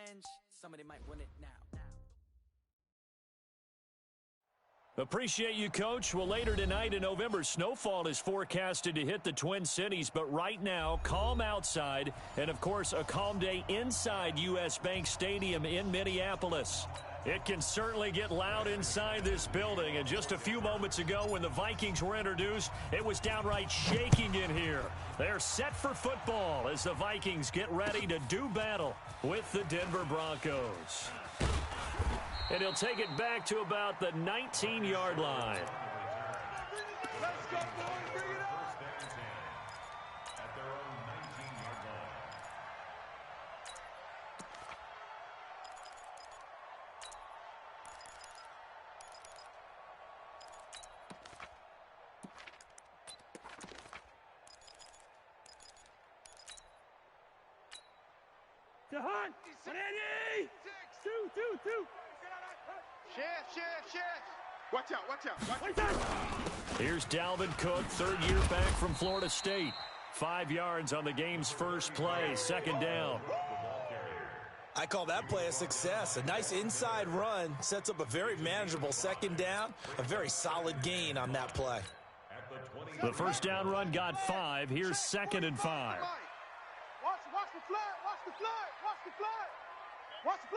revenge. Somebody might win it now. Appreciate you, Coach. Well, later tonight in November, snowfall is forecasted to hit the Twin Cities. But right now, calm outside. And, of course, a calm day inside U.S. Bank Stadium in Minneapolis. It can certainly get loud inside this building. And just a few moments ago when the Vikings were introduced, it was downright shaking in here. They're set for football as the Vikings get ready to do battle with the Denver Broncos. And he'll take it back to about the 19-yard line. Let's go, boys. Bring it up. At their own 19-yard line. To Hunt. 180. 2. Shift. Watch out. Here's Dalvin Cook, third year back from Florida State. 5 yards on the game's first play, second down. I call that play a success. A nice inside run sets up a very manageable second down, a very solid gain on that play. The first down run got 5. Here's 2nd and 5. Watch the flood. Motion.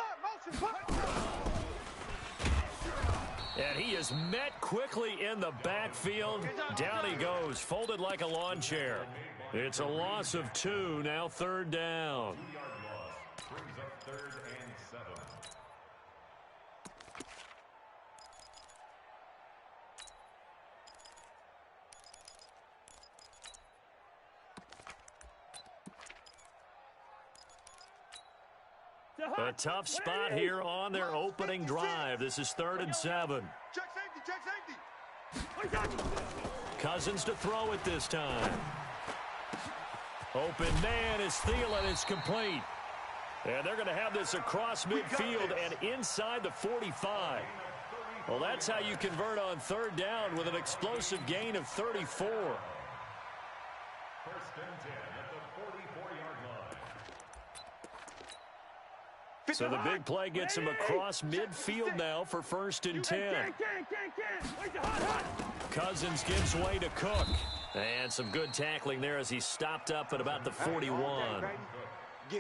And he is met quickly in the backfield. Down he goes, folded like a lawn chair. It's a loss of 2, now third down. 2-yard loss brings up 3rd and 7. A tough spot here on their opening drive. This is 3rd and 7. Check safety. Cousins to throw it this time. Open man is Thielen. It's complete. And they're going to have this across midfield and inside the 45. Well, that's how you convert on third down with an explosive gain of 34. 1st and 10 at the 44-yard line. So the big play gets him across midfield now for 1st and 10. Cousins gives way to Cook. And some good tackling there as he stopped up at about the 41.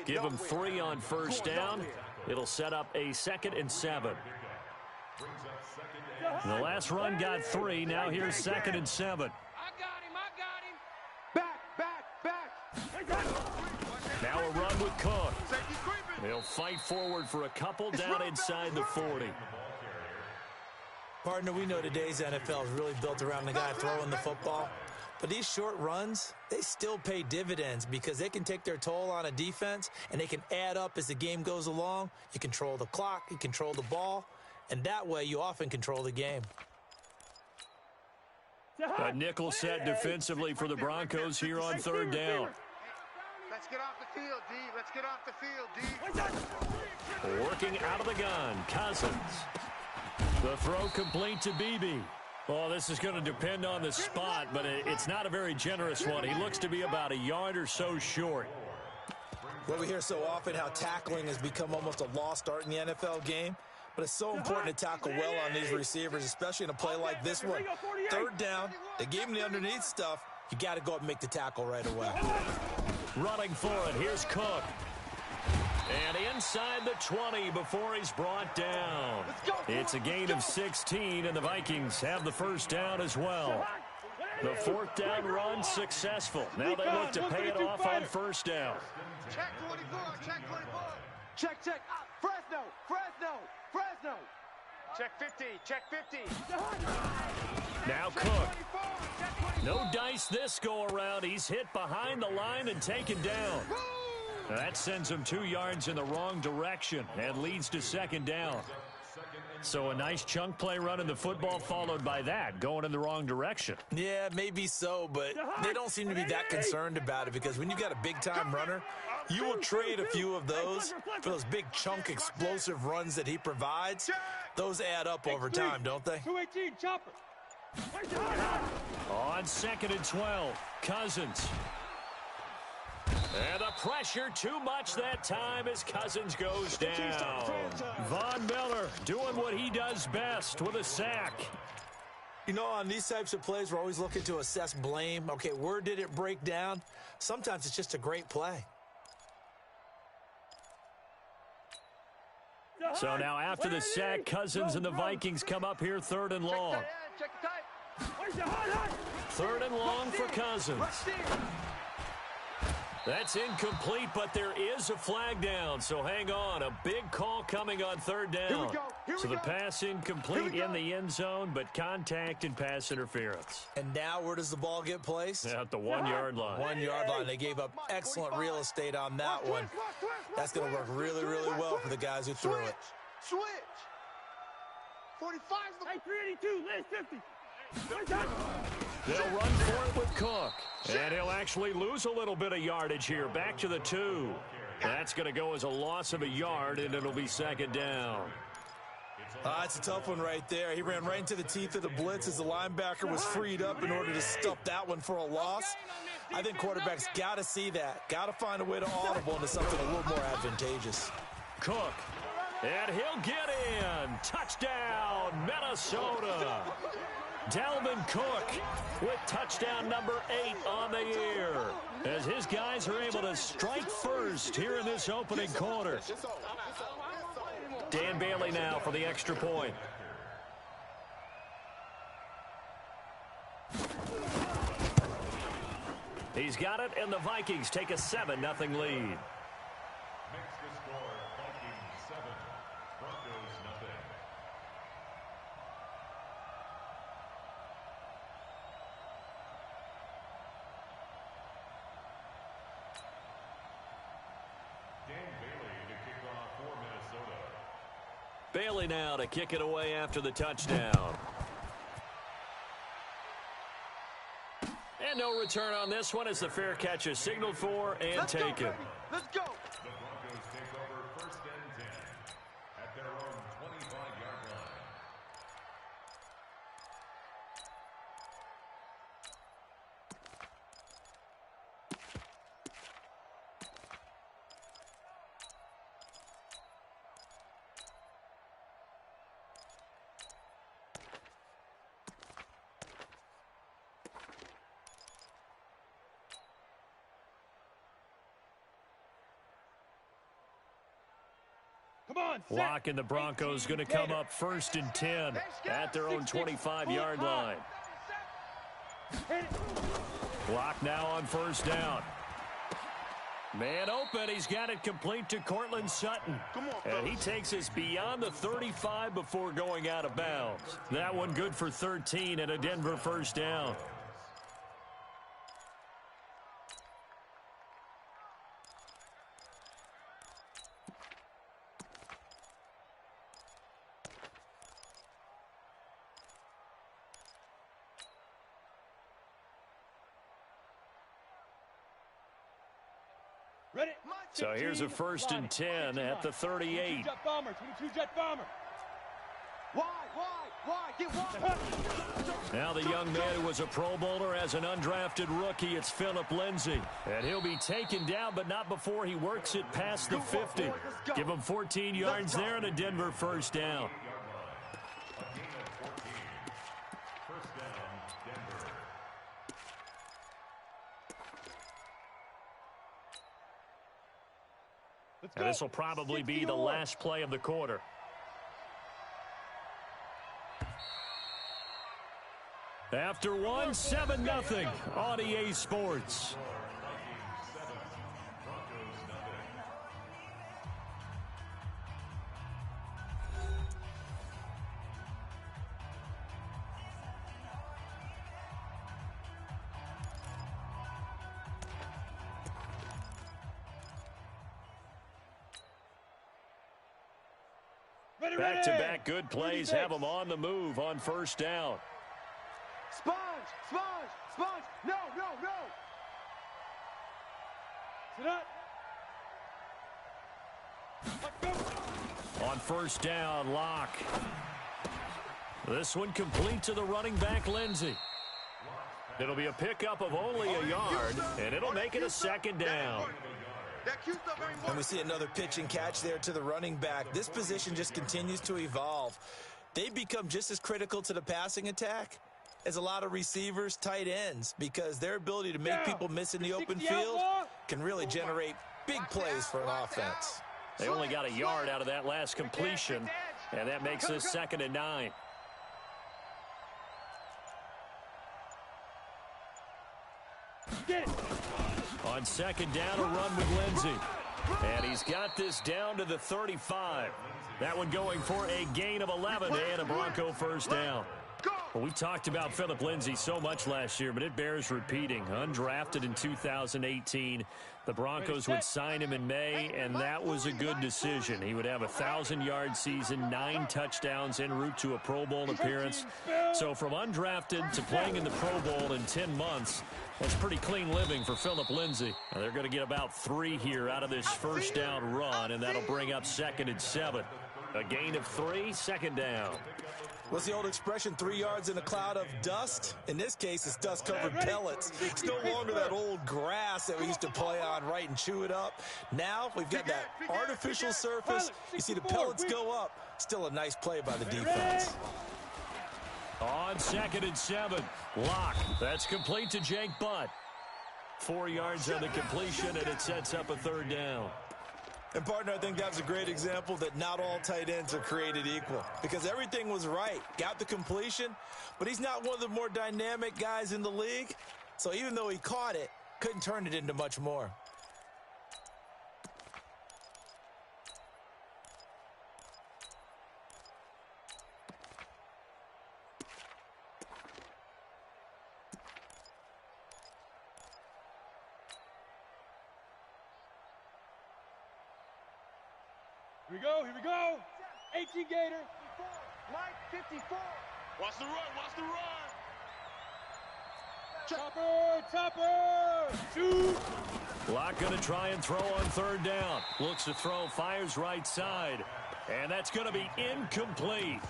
Give him 3 on first down. It'll set up a 2nd and 7. The last run got 3. Now here's 2nd and 7. I got him. Back. Now a run with Cook. He'll fight forward for a couple down inside the 40. Partner, we know today's NFL is really built around the guy throwing the football. But these short runs, they still pay dividends because they can take their toll on a defense and they can add up as the game goes along. You control the clock, you control the ball, and that way you often control the game. A nickel set defensively for the Broncos here on third down. Let's get off the field, D. Let's get off the field, D. Working out of the gun, Cousins. The throw complete to BB. Well, this is going to depend on the spot, but it's not a very generous one. He looks to be about a yard or so short. Well, we hear so often how tackling has become almost a lost art in the NFL game, but it's so important to tackle well on these receivers, especially in a play like this one. Third down, they gave him the underneath stuff. You got to go up and make the tackle right away. Running for it, here's Cook. And inside the 20 before he's brought down. It's a gain of 16, and the Vikings have the first down as well. The 4th down run successful. Now they look to pay it off on first down. Check 24. Check. Fresno. Check 50. Now Cook. No dice this go around. He's hit behind the line and taken down. That sends him 2 yards in the wrong direction and leads to second down. So a nice chunk play running the football followed by that, going in the wrong direction. Yeah, maybe so, but they don't seem to be that concerned about it because when you've got a big-time runner, you will trade a few of those for those big chunk explosive runs that he provides. Those add up over time, don't they? 218, chopper. On 2nd and 12, Cousins. And the pressure too much that time as Cousins goes down. Von Miller doing what he does best with a sack. You know, on these types of plays, we're always looking to assess blame. Okay, where did it break down? Sometimes it's just a great play. So now after the sack, Cousins and the Vikings come up here 3rd and long. Check the tight. 3rd and long for Cousins. That's incomplete, but there is a flag down, so hang on. A big call coming on 3rd down. So the pass incomplete in the end zone, but contact and pass interference. And now where does the ball get placed? At the 1-yard line. 1-yard line. They gave up excellent real estate on that one. That's going to work really, really well for the guys who threw it. Switch. 45. Hey, 382. Last 50. They'll run for it with Cook. And he'll actually lose a little bit of yardage here. Back to the 2. That's going to go as a loss of a yard, and it'll be 2nd down. It's a tough one right there. He ran right into the teeth of the blitz as the linebacker was freed up in order to stuff that one for a loss. I think quarterbacks got to see that. Got to find a way to audible into something a little more advantageous. Cook. And he'll get in. Touchdown, Minnesota. Dalvin Cook with touchdown number 8 on the year, as his guys are able to strike first here in this opening quarter. Dan Bailey now for the extra point. He's got it, and the Vikings take a 7-0 lead. Bailey now to kick it away after the touchdown. And no return on this one as the fair catch is signaled for and taken. Let's go. The Broncos take over 1st and 10 at their own 25-yard line. Come on, set. Lock and the Broncos going to come up 1st and 10 at their own 25-yard line. Lock now on 1st down. Man open. He's got it complete to Cortland Sutton. And he takes us beyond the 35 before going out of bounds. That one good for 13 and a Denver 1st down. Ready? So here's a 1st and 10 at the 38. 22 jet bomber. Wide. Get wide. Now the young man who was a Pro Bowler as an undrafted rookie, it's Phillip Lindsay. And he'll be taken down, but not before he works it past the 50. Give him 14 yards there and a Denver 1st down. And this will probably be the last play of the quarter. After one, 7-0 on EA Sports. Back-to-back good plays have them on the move on 1st down. Sponge. No. Sit up. On 1st down, Lock. This one complete to the running back, Lindsay. It'll be a pickup of only a yard, and it'll make it a second down. And we see another pitch and catch there to the running back. This position just continues to evolve. They become just as critical to the passing attack as a lot of receivers, tight ends, because their ability to make people miss in the open field can really generate big plays for an offense. They only got a yard out of that last completion, and that makes us 2nd and 9. On 2nd down, a run with Lindsey. And he's got this down to the 35. That one going for a gain of 11 and a Bronco first down. Well, we talked about Phillip Lindsay so much last year, but it bears repeating. Undrafted in 2018. The Broncos would sign him in May, and that was a good decision. He would have a 1,000-yard season, 9 touchdowns en route to a Pro Bowl appearance. So from undrafted to playing in the Pro Bowl in 10 months, that's pretty clean living for Phillip Lindsay. Now they're going to get about 3 here out of this first down run, and that'll bring up 2nd and 7. A gain of 3, 2nd down. What's the old expression, 3 yards in a cloud of dust? In this case, it's dust-covered pellets. It's no longer that old grass that we used to play on, right, and chew it up. Now we've got that artificial surface. You see the pellets go up. Still a nice play by the defense. On 2nd and 7, Locke. That's complete to Jake Butt. 4 yards on the completion, and it sets up a 3rd down. And, partner, I think that was a great example that not all tight ends are created equal, because everything was right. Got the completion, but he's not one of the more dynamic guys in the league. So even though he caught it, couldn't turn it into much more. Here we go. 18 Gator. Mike 54. Watch the run. Topper. Shoot. Locke going to try and throw on 3rd down. Looks to throw, fires right side. And that's going to be incomplete.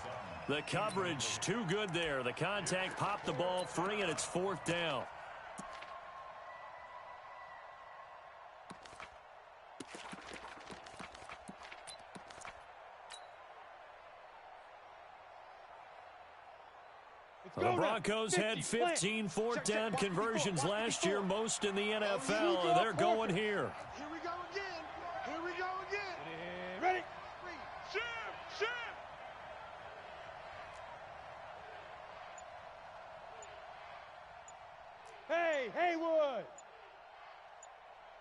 The coverage too good there. The contact popped the ball free, and it's 4th down. The Broncos had 15 4th down conversions last year, most in the NFL, and they're going here. Here we go again. Ready? Shift. Hey, Haywood.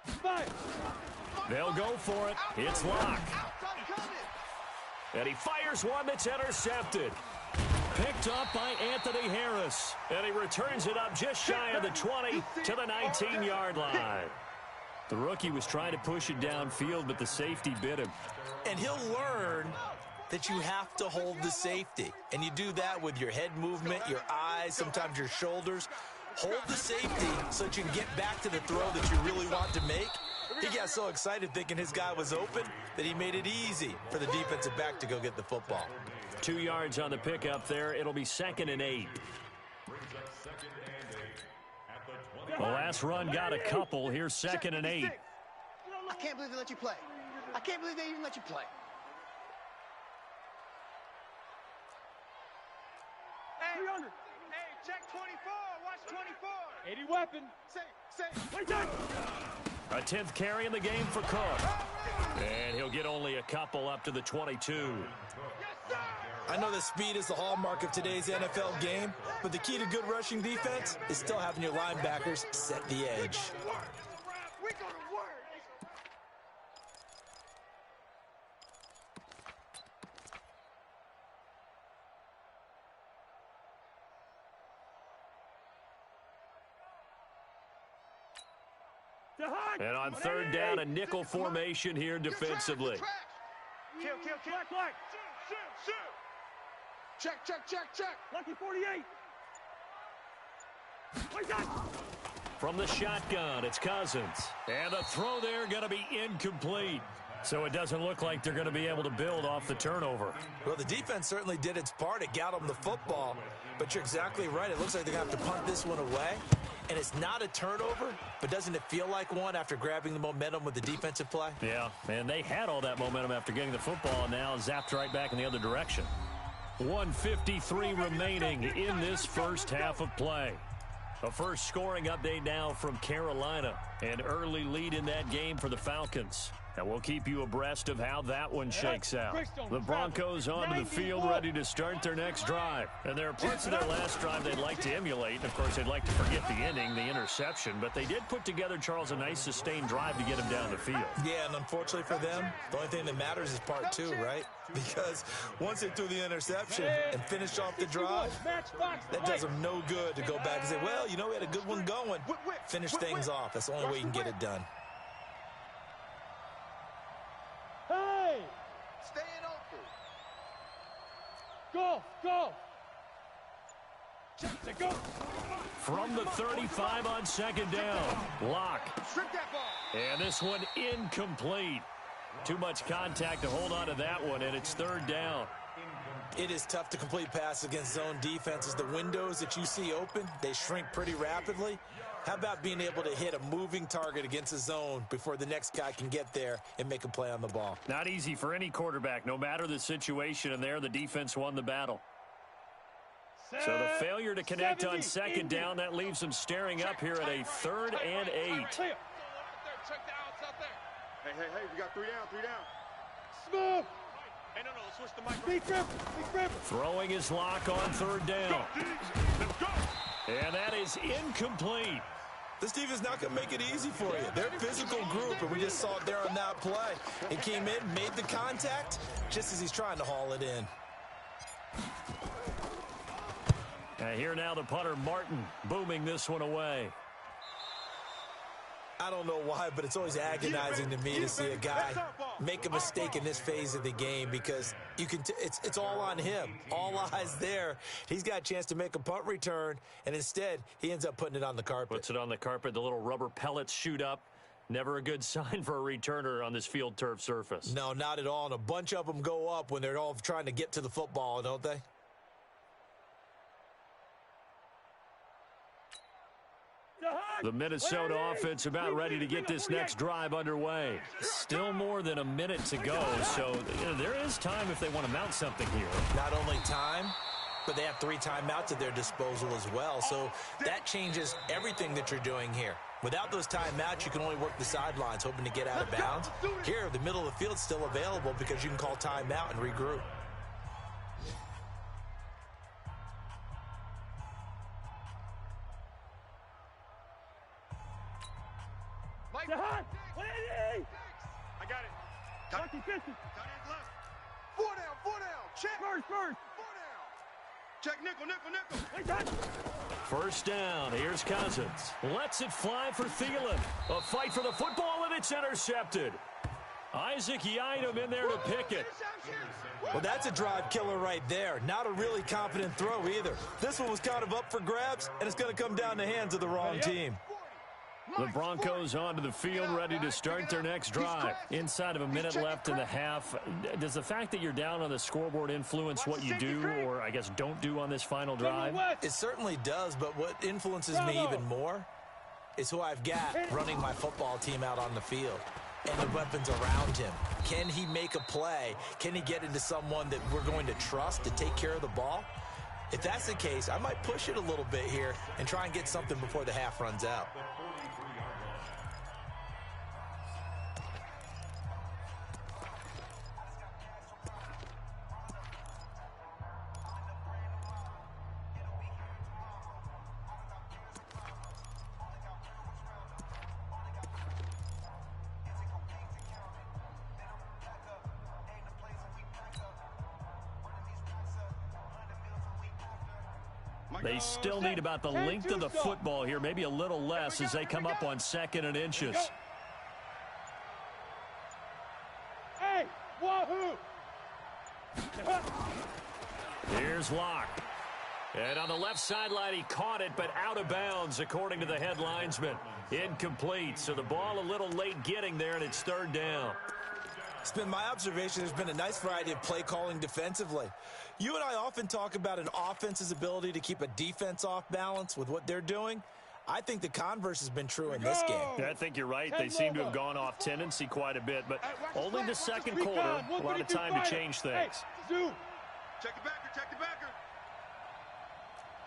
5. They'll go for it. It's Locke. And he fires one that's intercepted. Picked up by Anthony Harris. And he returns it up just shy of the 20 to the 19-yard line. The rookie was trying to push it downfield, but the safety bit him. And he'll learn that you have to hold the safety. And you do that with your head movement, your eyes, sometimes your shoulders. Hold the safety so that you can get back to the throw that you really want to make. He got so excited thinking his guy was open that he made it easy for the defensive back to go get the football. 2 yards on the pickup there. It'll be 2nd and 8. The last run got a couple. Here's 2nd and 8. I can't believe they let you play. I can't believe they even let you play. Hey, 300. Hey, check 24. Watch 24. 80 weapon. Say. Wait time. A 10th carry in the game for Cook. And he'll get only a couple up to the 22. I know that speed is the hallmark of today's NFL game, but the key to good rushing defense is still having your linebackers set the edge. We're going to work. And on 3rd down, a nickel formation here defensively. Kill. Black. Check. Lucky 48. Wait time. From the shotgun, it's Cousins. And the throw there going to be incomplete. So it doesn't look like they're going to be able to build off the turnover. Well, the defense certainly did its part. It got them the football. But you're exactly right. It looks like they're going to have to punt this one away. And it's not a turnover, but doesn't it feel like one after grabbing the momentum with the defensive play? Yeah, and they had all that momentum after getting the football, and now zapped right back in the other direction. 1:53 remaining in this first half of play. A first scoring update now from Carolina. An early lead in that game for the Falcons. And we'll keep you abreast of how that one shakes out. The Broncos onto the field ready to start their next drive. And there are parts of their last drive they'd like to emulate. And, of course, they'd like to forget the ending, the interception. But they did put together, Charles, a nice sustained drive to get him down the field. Yeah, and unfortunately for them, the only thing that matters is part two, right? Because once they threw the interception and finished off the drive, that does them no good to go back and say, well, you know, we had a good one going. Finish things off. That's the only way you can get it done. Hey! Staying open. Go! Check to go. From the 35 on second down. Lock. Strip that ball. And this one incomplete. Too much contact to hold on to that one, and it's third down. It is tough to complete passes against zone defenses. The windows that you see open, they shrink pretty rapidly. How about being able to hit a moving target against a zone before the next guy can get there and make a play on the ball? Not easy for any quarterback, no matter the situation, and there the defense won the battle. So the failure to connect on second down, that leaves them staring up here at a 3rd and 8. Clear. Check the outs out there. Hey, we got 3 down. Smooth. Hey, no, let's switch the mic. Big grip. Throwing his lock on 3rd down. Let's go. And that is incomplete. This team is not going to make it easy for you. They're a physical group, and we just saw it there on that play. He came in, made the contact, just as he's trying to haul it in. Here now the punter, Martin, booming this one away. I don't know why, but it's always agonizing to me to see a guy make a mistake in this phase of the game because you can. It's all on him. All eyes there. He's got a chance to make a punt return, and instead he ends up putting it on the carpet. Puts it on the carpet. The little rubber pellets shoot up. Never a good sign for a returner on this field turf surface. No, not at all. And a bunch of them go up when they're all trying to get to the football, don't they? The Minnesota offense about ready to get this next drive underway. Still more than a minute to go, so there is time if they want to mount something here. Not only time, but they have 3 timeouts at their disposal as well, so that changes everything that you're doing here. Without those timeouts, you can only work the sidelines, hoping to get out of bounds. Here, the middle of the field's still available because you can call timeout and regroup. The hot. I got it. Lucky 50. Tight end left. 4 down. Check. First. 4 down. Check nickel. Wait, that. First down. Here's Cousins. Lets it fly for Thielen. A fight for the football, and it's intercepted. Isaac Yiadom in there to pick it. Well, that's a drive killer right there. Not a really confident throw either. This one was kind of up for grabs, and it's going to come down the hands of the wrong team. The Broncos onto the field ready to start their next drive. Inside of a minute left in the half. Does the fact that you're down on the scoreboard influence what you do or, I guess, don't do on this final drive? It certainly does, but what influences me even more is who I've got running my football team out on the field and the weapons around him. Can he make a play? Can he get into someone that we're going to trust to take care of the ball? If that's the case, I might push it a little bit here and try and get something before the half runs out. They still need about the length of the football here, maybe a little less as they come up on 2nd and inches. Hey, wahoo! Here's Locke. And on the left sideline, he caught it, but out of bounds, according to the head linesman. Incomplete, so the ball a little late getting there, and it's 3rd down. It's been my observation there's been a nice variety of play calling defensively. You and I often talk about an offense's ability to keep a defense off balance with what they're doing. I think the converse has been true in this game. Yeah, I think you're right. They seem to have gone off tendency quite a bit, but only the second quarter. A lot of time to change things. Hey, Zoo. Check the backer, check the backer.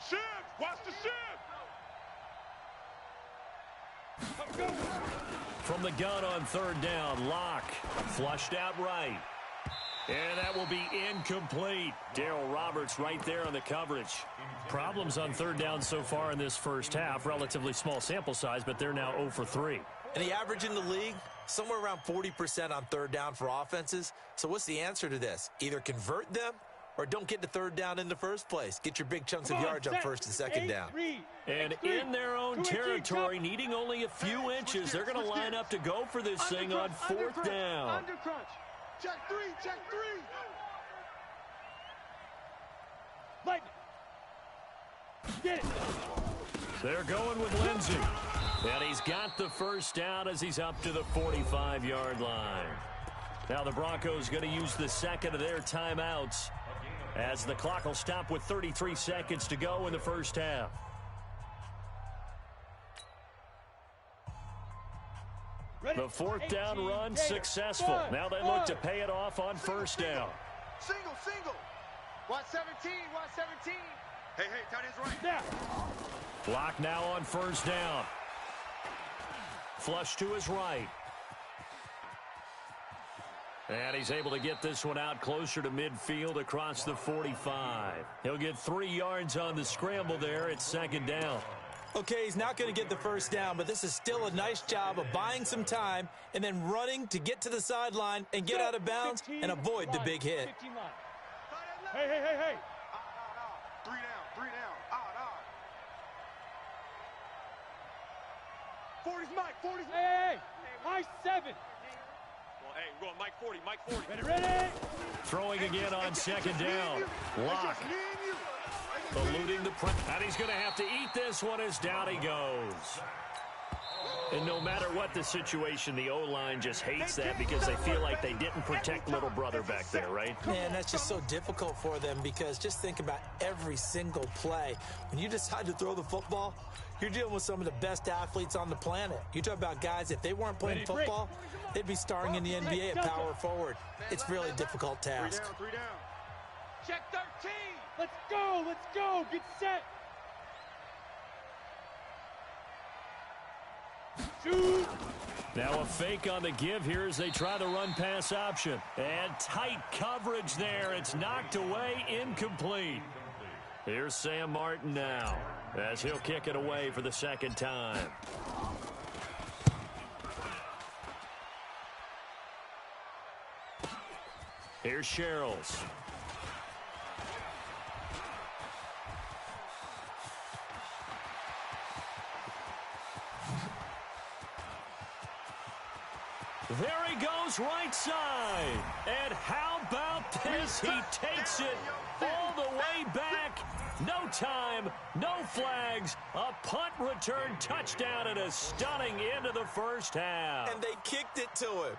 Shift, watch the shift. From the gun on third down, Locke flushed out right. And that will be incomplete. Darryl Roberts right there on the coverage. Problems on third down so far in this first half. Relatively small sample size, but they're now 0 for 3. And the average in the league, somewhere around 40% on third down for offenses. So what's the answer to this? Either convert them or don't get to third down in the first place. Get your big chunks of yards on first and second down. And in their own territory, needing only a few inches, they're going to line up to go for this thing on fourth down. Check three, check three. Lightning. Get it. They're going with Lindsey. And he's got the first down as he's up to the 45-yard line. Now the Broncos going to use the second of their timeouts as the clock will stop with 33 seconds to go in the first half. The fourth down run successful. Now they look to pay it off on first down. Single, single. Watch 17, watch 17. Hey, tight end's right. Yeah. Block now on first down. Flush to his right. And he's able to get this one out closer to midfield across the 45. He'll get 3 yards on the scramble there. It's second down. Okay, he's not going to get the first down, but this is still a nice job of buying some time and then running to get to the sideline and get out of bounds and avoid the big hit. Hey. Three down. Odd. 40's Mike, 40's. Hey. High 7. Well, hey, we're going Mike 40, Mike 40. Ready. Throwing again on second down. Lock. Eluding the press. And he's going to have to eat this one as down he goes. And no matter what the situation, the O-line just hates that because they feel like they didn't protect little brother back there, right? Man, that's just so difficult for them because just think about every single play. When you decide to throw the football, you're dealing with some of the best athletes on the planet. You talk about guys, if they weren't playing football, they'd be starring in the NBA at power forward. It's really a difficult task. Three down. Check 13. Let's go. Get set. Shoot. Now a fake on the give here as they try the run-pass option. And tight coverage there. It's knocked away, incomplete. Here's Sam Martin now as he'll kick it away for the second time. Here's Sherrills. There he goes, right side. And how about this? He takes it all the way back. No time, no flags. A punt return touchdown and a stunning end of the first half. And they kicked it to him.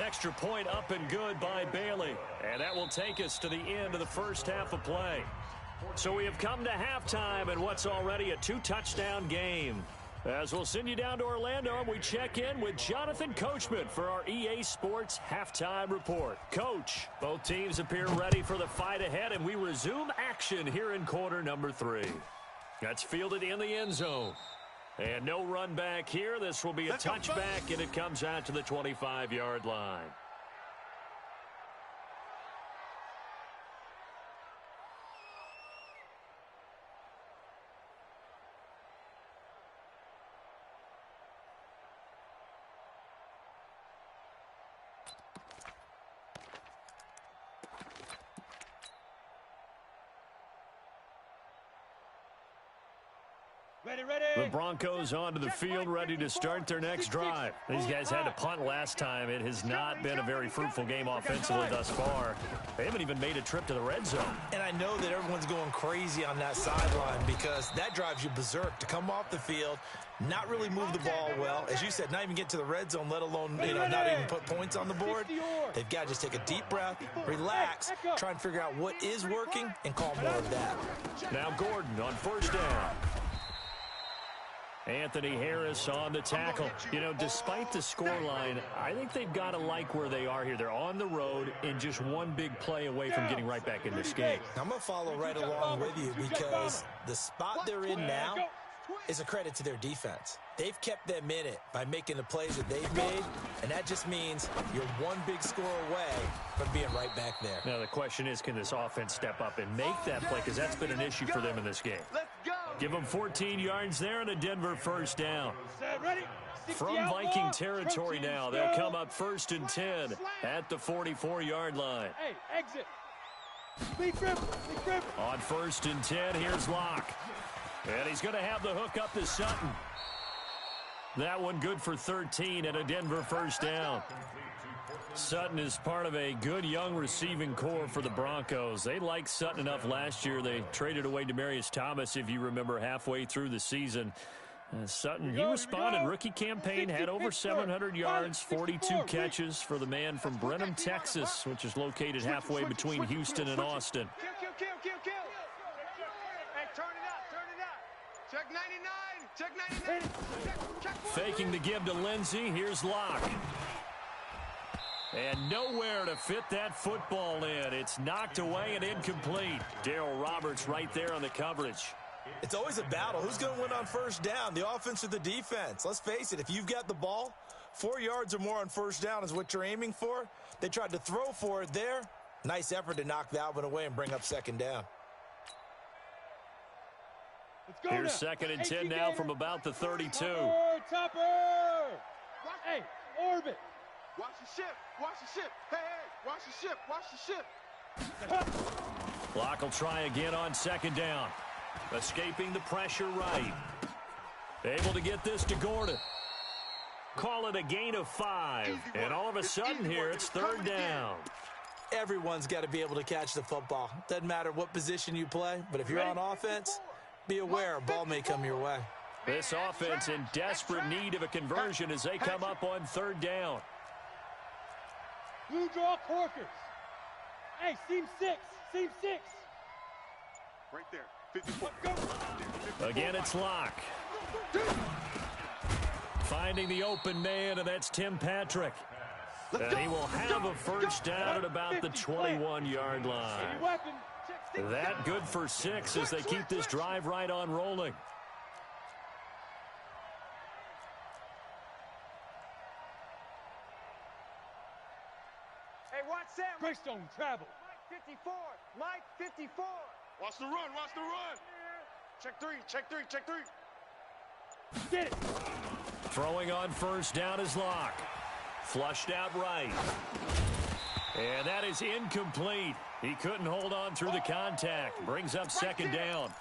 Extra point up and good by Bailey. And that will take us to the end of the first half of play. So we have come to halftime in what's already a 2-touchdown game. As we'll send you down to Orlando, we check in with Jonathan Coachman for our EA Sports Halftime Report. Coach, both teams appear ready for the fight ahead, and we resume action here in quarter number 3. That's fielded in the end zone. And no run back here. This will be a touchback, and it comes out to the 25-yard line. The Broncos onto the field, ready to start their next drive. These guys had to punt last time. It has not been a very fruitful game offensively thus far. They haven't even made a trip to the red zone. And I know that everyone's going crazy on that sideline because that drives you berserk to come off the field, not really move the ball well. As you said, not even get to the red zone, let alone not even put points on the board. They've got to just take a deep breath, relax, try and figure out what is working, and call more of that. Now Gordon on first down. Anthony Harris on the tackle. You know, despite the scoreline, I think they've got to like where they are here. They're on the road and just one big play away from getting right back in this game. I'm going to follow right along with you because the spot they're in now is a credit to their defense. They've kept them in it by making the plays that they've made, and that just means you're one big score away from being right back there. Now the question is, can this offense step up and make that play? Because that's been an issue for them in this game. Give them 14 yards there and a Denver first down. From Viking territory now, they'll come up 1st and 10 at the 44-yard line. Hey, exit. Big grip. On 1st and 10, here's Locke. And he's going to have the hook up to Sutton. That one good for 13 and a Denver first down. Sutton is part of a good young receiving core for the Broncos. They liked Sutton enough last year. They traded away Demaryius Thomas, if you remember, halfway through the season. Sutton, he responded. Rookie campaign, had over 700 yards, 42 catches for the man from Brenham, Texas, which is located halfway between Houston and Austin. Kill. Hey, turn it up. Check 99. Faking the give to Lindsey. Here's Locke. And nowhere to fit that football in. It's knocked away and incomplete. Darryl Roberts right there on the coverage. It's always a battle. Who's going to win on first down, the offense or the defense? Let's face it, if you've got the ball, 4 yards or more on first down is what you're aiming for. They tried to throw for it there. Nice effort to knock that one away and bring up second down. Here's 2nd and 10 now from about the 32. Topper! Hey, orbit! Watch the ship. Hey, watch the ship. Locke will try again on 2nd down. Escaping the pressure right. Able to get this to Gordon. Call it a gain of 5. And all of a sudden here, it's 3rd down. Everyone's got to be able to catch the football. Doesn't matter what position you play, but if you're on offense, be aware a ball may come your way. This offense in desperate need of a conversion as they come up on 3rd down. Blue draw corkers. Hey, seam 6. Right there. 54. Again, it's Locke. Finding the open man, and that's Tim Patrick. And he will have a first down at about the 21-yard line. That good for 6 as they keep this drive right on rolling. Hey, watch Sam. Greystone travel. Mike 54. Watch the run. Check three. Get it. Throwing on first down is Locke. Flushed out right. And that is incomplete. He couldn't hold on through the contact. Brings up 2nd down.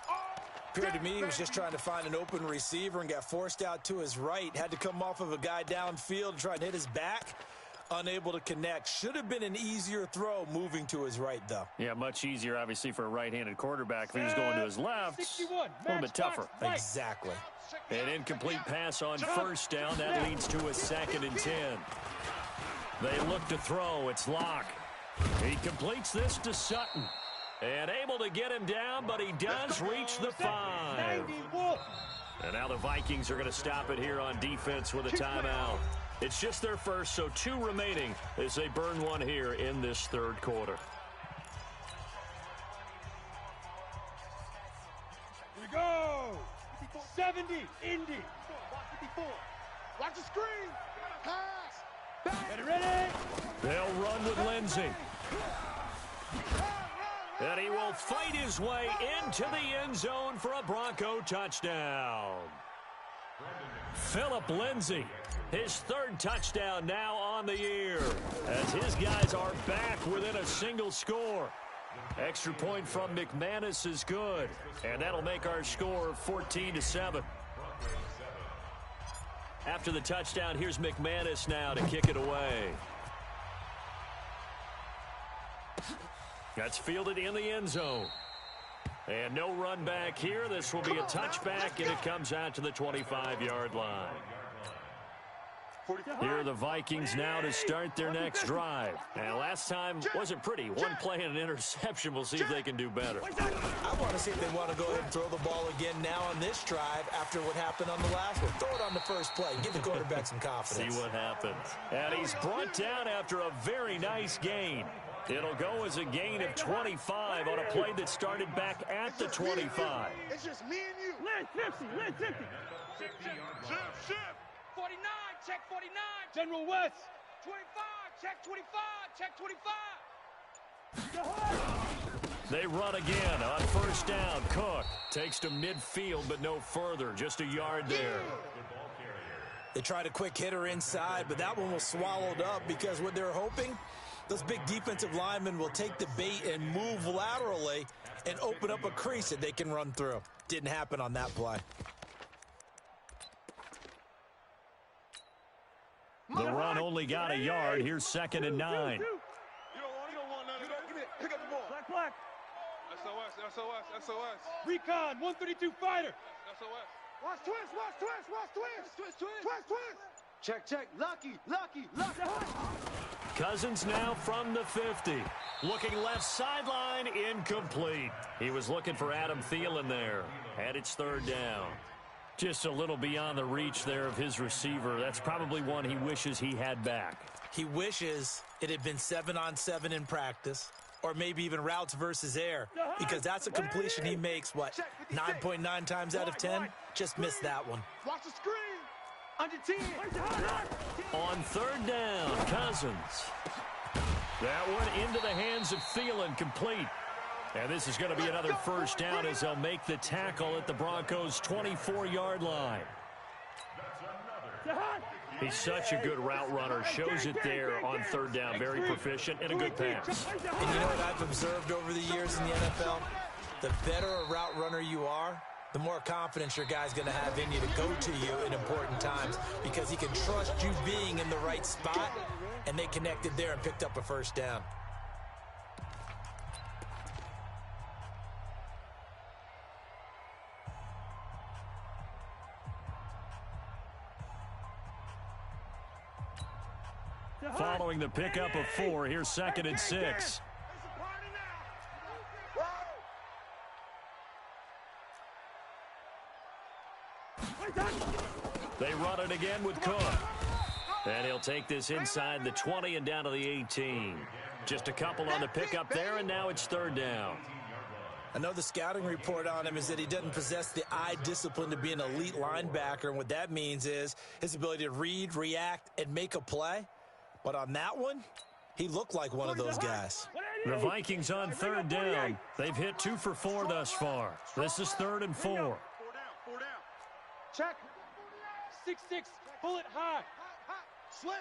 Appeared to me he was just trying to find an open receiver and got forced out to his right. Had to come off of a guy downfield and try and hit his back. Unable to connect. Should have been an easier throw moving to his right, though. Yeah, much easier, obviously, for a right-handed quarterback. If he was going to his left, a little bit tougher. Exactly. An incomplete pass on first down. That leads to a 2nd and 10. They look to throw. It's Locke. He completes this to Sutton. And able to get him down, but he does reach the 5. And now the Vikings are going to stop it here on defense with a timeout. It's just their first, so 2 remaining as they burn one here in this 3rd quarter. Here we go. 70, Indy. 54. Watch the screen. Pass. Ready? They'll run with Lindsey. And he will fight his way into the end zone for a Bronco touchdown. Philip Lindsey, his 3rd touchdown now on the year, as his guys are back within a single score. Extra point from McManus is good, and that'll make our score 14-7. After the touchdown, here's McManus now to kick it away. That's fielded in the end zone. And no run back here. This will be a touchback, and it comes out to the 25-yard line. Here are the Vikings now to start their next drive. And last time wasn't pretty. One play and an interception. We'll see if they can do better. I want to see if they want to go ahead and throw the ball again now on this drive after what happened on the last one. Throw it on the first play. Give the quarterback some confidence. See what happens. And he's brought down after a very nice gain. It'll go as a gain of 25 on a play that started back at the 25. It's just me and you. Lynn 50, Lynn 50. Shift. 49, check 49. General West. 25, check 25, check 25. They run again on first down. Cook takes to midfield, but no further. Just a yard there. They tried a quick hitter inside, but that one was swallowed up because what they're hoping, those big defensive linemen will take the bait and move laterally and open up a crease that they can run through. Didn't happen on that play. The run only got a yard. Here's 2nd and 9. You don't want none of that. Give me that. Pick up the ball. Black. SOS. Recon, 132 fighter. SOS. Watch twist. Check. Lucky. Cousins now from the 50. Looking left sideline, incomplete. He was looking for Adam Thielen there. And it's 3rd down. Just a little beyond the reach there of his receiver. That's probably one he wishes he had back. He wishes it had been 7-on-7 in practice, or maybe even routes versus air, because that's a completion he makes, 9.9 times out of 10? Just missed that one. Watch the screen. Under 10. On 3rd down, Cousins. That one into the hands of Thielen, complete. And this is going to be another first down as they'll make the tackle at the Broncos' 24-yard line. He's such a good route runner. Shows it there on 3rd down. Very proficient and a good pass. And you know what I've observed over the years in the NFL? The better a route runner you are, the more confidence your guy's going to have in you to go to you in important times, because he can trust you being in the right spot, and they connected there and picked up a first down. Following the pickup of 4, here's 2nd and 6. They run it again with Cook. And he'll take this inside the 20 and down to the 18. Just a couple on the pickup there, and now it's 3rd down. I know the scouting report on him is that he doesn't possess the eye discipline to be an elite linebacker, and what that means is his ability to read, react, and make a play. But on that one, he looked like one of those guys. The Vikings on 3rd down. They've hit 2 for 4 thus far. This is 3rd and 4. 4 down. Check. 6-6, pull it high. Slam.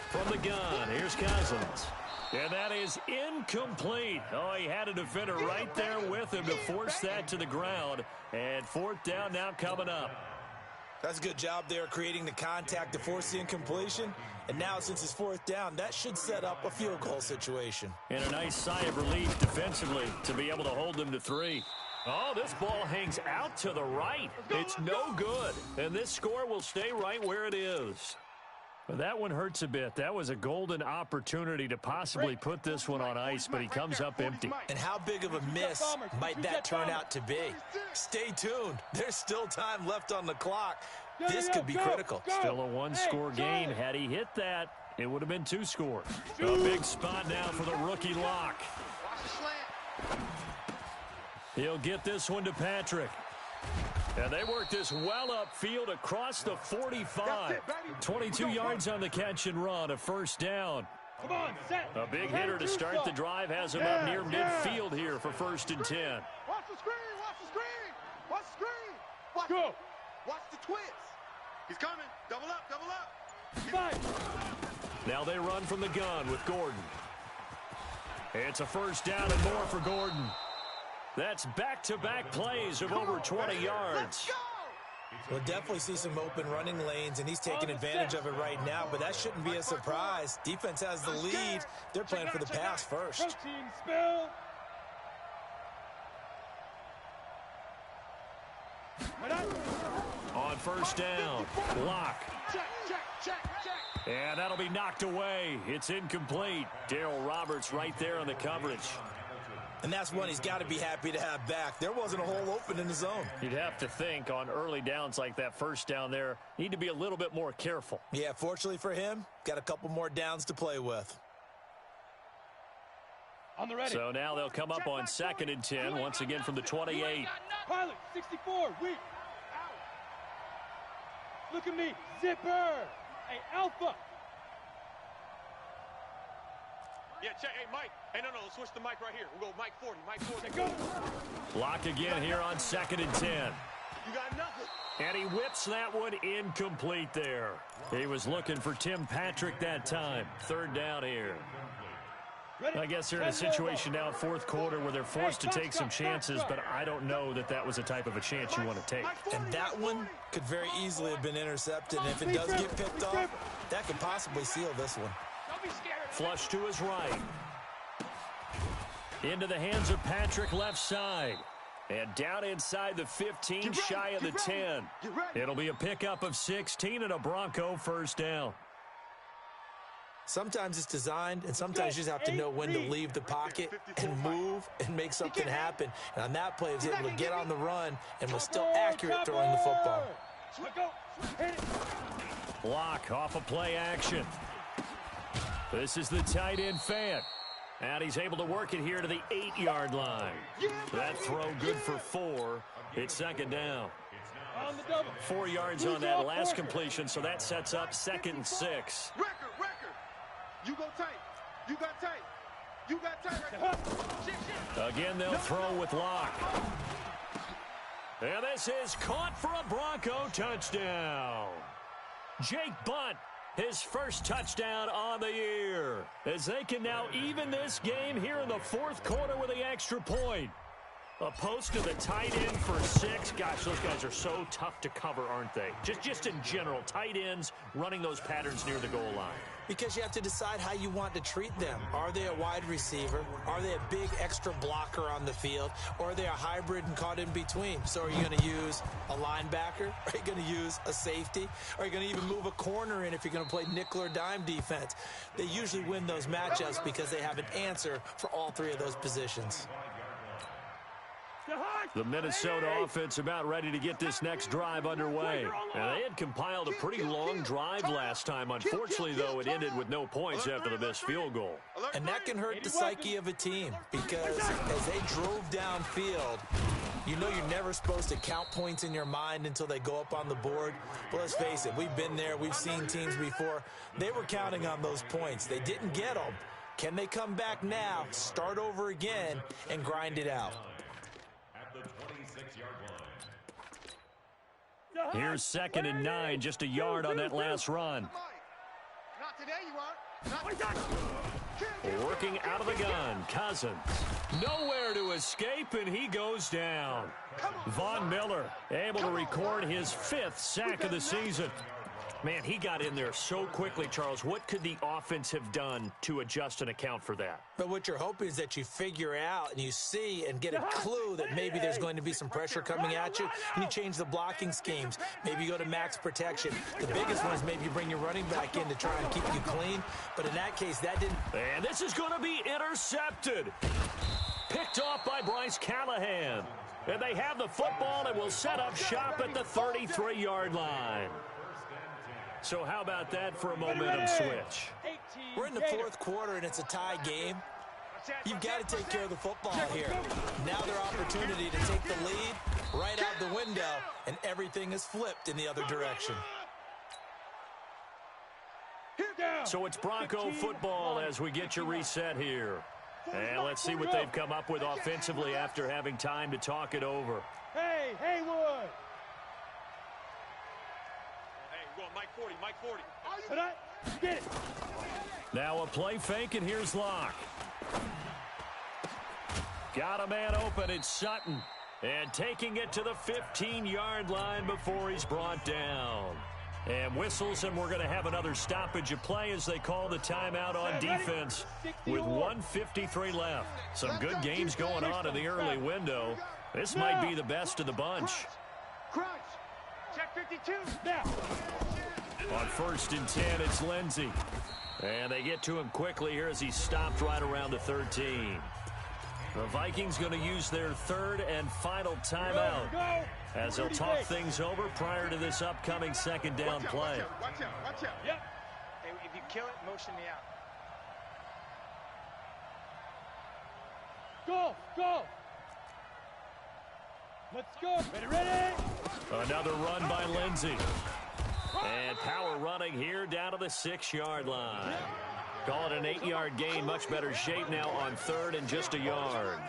From the gun, here's Cousins. And that is incomplete. Oh, he had a defender right there with him to force that to the ground. And 4th down now coming up. That's a good job there creating the contact to force the incompletion. And now since it's 4th down, that should set up a field goal situation. And a nice sigh of relief defensively to be able to hold them to 3. Oh, this ball hangs out to the right. It's no good. And this score will stay right where it is. But that one hurts a bit. That was a golden opportunity to possibly put this one on ice, but he comes up empty. And how big of a miss might that turn out to be? Stay tuned. There's still time left on the clock. This could be critical. Still a 1-score gain. Had he hit that, it would have been 2 scores. A big spot now for the rookie lock. He'll get this one to Patrick. And they work this well upfield across the 45. 22 yards on the catch and run, a first down. Come on, set. A big hitter to start the drive has him up near midfield here for 1st and 10. Watch the screen. Go. Watch the twist. He's coming. Double up. 5. Now they run from the gun with Gordon. It's a first down and more for Gordon. That's back-to-back plays of over 20 yards. We'll definitely see some open running lanes, and he's taking advantage of it right now, but that shouldn't be a surprise. Defense has the lead. They're playing for the pass first. Protein spill. On first down, block. And that'll be knocked away. It's incomplete. Darryl Roberts right there on the coverage. And that's one he's got to be happy to have back. There wasn't a hole open in the zone. You'd have to think on early downs like that first down there, need to be a little bit more careful. Yeah, fortunately for him, got a couple more downs to play with. On the ready. So now they'll come up on 2nd and 10, once again from the 28. Pilot 64, weak. Look at me, zipper. Hey, alpha. Yeah, check. Hey, Mike. Hey, no, let's switch the mic right here. We'll go Mike 40, Mike 40. Go. Block again here on 2nd and 10. You got nothing. And he whips that one incomplete there. He was looking for Tim Patrick that time. 3rd down here. I guess they're in a situation now, 4th quarter, where they're forced to take some chances, but I don't know that that was a type of a chance you want to take. And that one could very easily have been intercepted, and if it does get picked off, that could possibly seal this one. Don't be scared. Flush to his right. Into the hands of Patrick left side. And down inside the 15, shy of the 10. It'll be a pickup of 16 and a Bronco first down. Sometimes it's designed, and sometimes you just have to know when to leave the pocket and move and make something happen. And on that play, he was able to get on the run and was still accurate throwing the football. Block off of play action. This is the tight end Fant. And he's able to work it here to the 8-yard line. That throw good for 4. It's 2nd down. 4 yards on that last completion, so that sets up 2nd and 6. Record. You go tight. You got tight. You got tight. Again, they'll throw with Locke. And this is caught for a Bronco touchdown. Jake Bunt, his first touchdown on the year, as they can now even this game here in the 4th quarter with the extra point. A post to the tight end for 6. Gosh, those guys are so tough to cover, aren't they? Just in general, tight ends running those patterns near the goal line. Because you have to decide how you want to treat them. Are they a wide receiver? Are they a big extra blocker on the field? Or are they a hybrid and caught in between? So are you going to use a linebacker? Are you going to use a safety? Are you going to even move a corner in if you're going to play nickel or dime defense? They usually win those matchups because they have an answer for all 3 of those positions. The Minnesota offense about ready to get this next drive underway. And they had compiled a pretty long drive last time. Unfortunately, though, it ended with no points after the missed field goal. And that can hurt the psyche of a team because as they drove downfield, you know you're never supposed to count points in your mind until they go up on the board. But let's face it, we've been there. We've seen teams before. They were counting on those points. They didn't get them. Can they come back now, start over again, and grind it out? Here's 2nd and 9, just a yard on that last run. Not today, you are. Working out of the gun, Cousins. Nowhere to escape, and he goes down. Von Miller able to record his 5th sack of the season. Man, he got in there so quickly, Charles. What could the offense have done to adjust and account for that? But what you're hoping is that you figure out and you see and get a clue that maybe there's going to be some pressure coming at you, and you change the blocking schemes. Maybe you go to max protection. The biggest one is maybe you bring your running back in to try and keep you clean. But in that case, that didn't. And this is going to be intercepted. Picked off by Bryce Callahan. And they have the football and will set up shop at the 33-yard line. So how about that for a momentum switch? We're in the 4th quarter, and it's a tie game. You've got to take care of the football here. Now their opportunity to take the lead right out the window, and everything is flipped in the other direction. So it's Bronco football as we get you reset here. And let's see what they've come up with offensively after having time to talk it over. Hey, Haywood! Mike 40, Mike 40. Get it. Now a play fake, and here's Locke. Got a man open. It's Sutton. And taking it to the 15-yard line before he's brought down. And whistles, and we're going to have another stoppage of play as they call the timeout on defense with 1:53 left. Some good games going on in the early window. This might be the best of the bunch. Crunch. Check 52. Now. On 1st and 10, it's Lindsey. And they get to him quickly here as he's stopped right around the 13. The Vikings going to use their 3rd and final timeout as they'll talk things over prior to this upcoming 2nd down play. Watch out. Yep. Hey, if you kill it, motion me out. Go. Let's go. Ready. Another run by Lindsey. And power running here down to the 6-yard line. Call it an 8-yard gain. Much better shape now on 3rd and just a yard.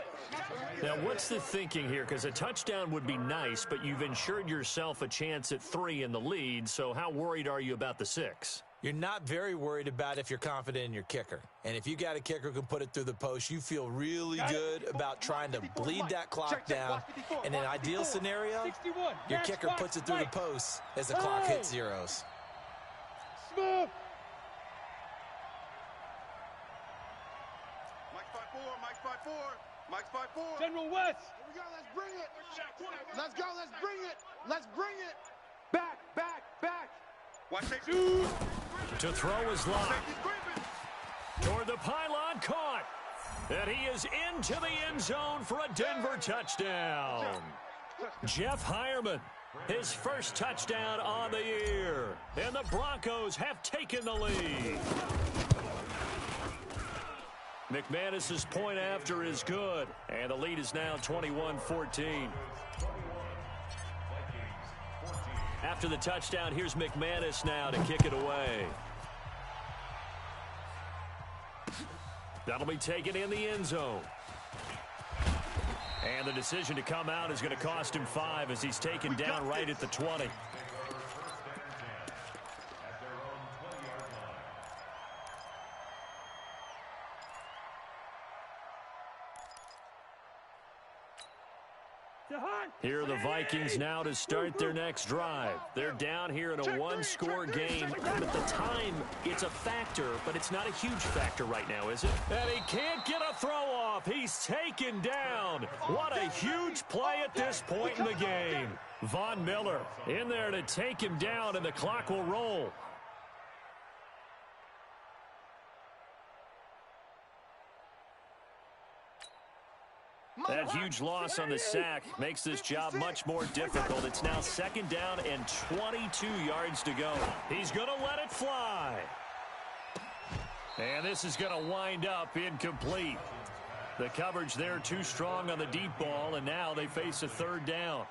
Now, what's the thinking here? Because a touchdown would be nice, but you've ensured yourself a chance at 3 in the lead. So how worried are you about the 6? You're not very worried about if you're confident in your kicker. And if you got a kicker who can put it through the post, you feel really good about trying to bleed that clock down. In an ideal scenario, your kicker puts it through the post as the clock hits zeros. Smooth. Mike's 5-4. General West. Here we go. Let's bring it. Let's bring it. Back. Watch it. To throw his line. Toward the pylon, caught. And he is into the end zone for a Denver touchdown. Jeff Hireman, his first touchdown on the year. And the Broncos have taken the lead. McManus's point after is good. And the lead is now 21-14. After the touchdown, here's McManus now to kick it away. That'll be taken in the end zone. And the decision to come out is going to cost him 5 as he's taken down right at the 20. Here are the Vikings now to start their next drive. They're down here in a 1-score game. At the time, it's a factor, but it's not a huge factor right now, is it? And he can't get a throw off. He's taken down. What a huge play at this point in the game. Von Miller in there to take him down, and the clock will roll. That huge loss on the sack makes this job much more difficult. It's now 2nd down and 22 yards to go. He's going to let it fly. And this is going to wind up incomplete. The coverage there too strong on the deep ball, and now they face a 3rd down.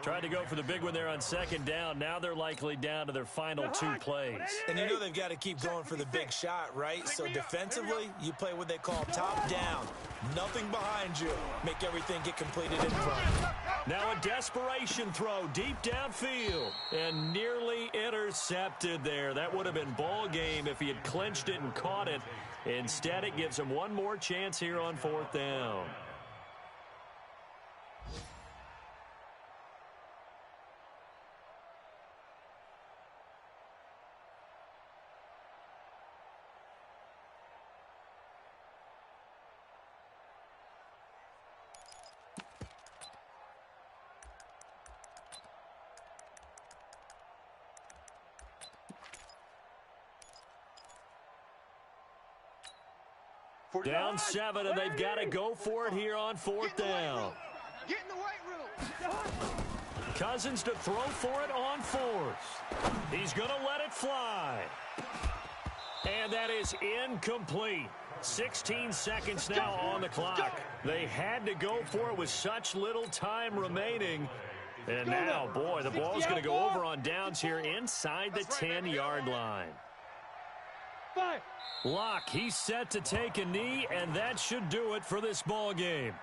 Tried to go for the big one there on 2nd down. Now they're likely down to their final 2 plays. And you know they've got to keep going for the big shot, right? So defensively, you play what they call top down. Nothing behind you. Make everything get completed in front. Now a desperation throw deep downfield. And nearly intercepted there. That would have been ball game if he had clinched it and caught it. Instead, it gives him one more chance here on 4th down. Down 7, and they've got to go for it here on 4th down. Get in the weight room. Cousins to throw for it on 4th. He's going to let it fly. And that is incomplete. 16 seconds now on the clock. They had to go for it with such little time remaining. And now, boy, the ball's going to go over on downs here inside the 10-yard line. Locke, he's set to take a knee, and that should do it for this ball game.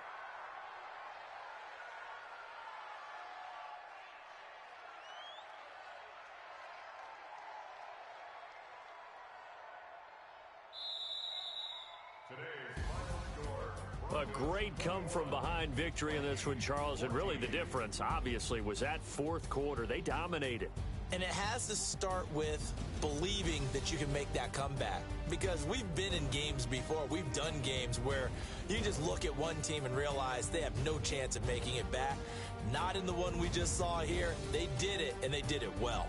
Today's final score, A great come-from-behind victory in this one, Charles, and really the difference, obviously, was that fourth quarter. They dominated. And it has to start with believing that you can make that comeback. Because we've been in games before. We've done games where you just look at one team and realize they have no chance of making it back. Not in the one we just saw here. They did it, and they did it well.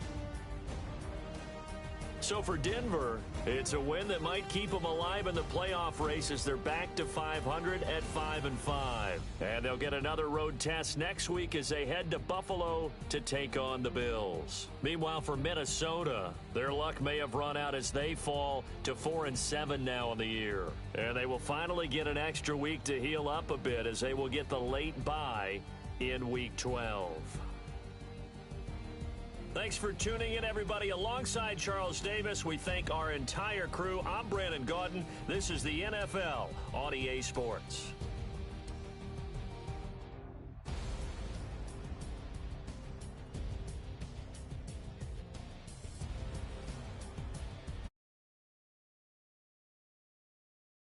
So for Denver, it's a win that might keep them alive in the playoff race as they're back to 500 at 5-5. And they'll get another road test next week as they head to Buffalo to take on the Bills. Meanwhile, for Minnesota, their luck may have run out as they fall to 4-7 now in the year. And they will finally get an extra week to heal up a bit as they will get the late bye in Week 12. Thanks for tuning in, everybody. Alongside Charles Davis, we thank our entire crew. I'm Brandon Gaudin. This is the NFL on EA Sports.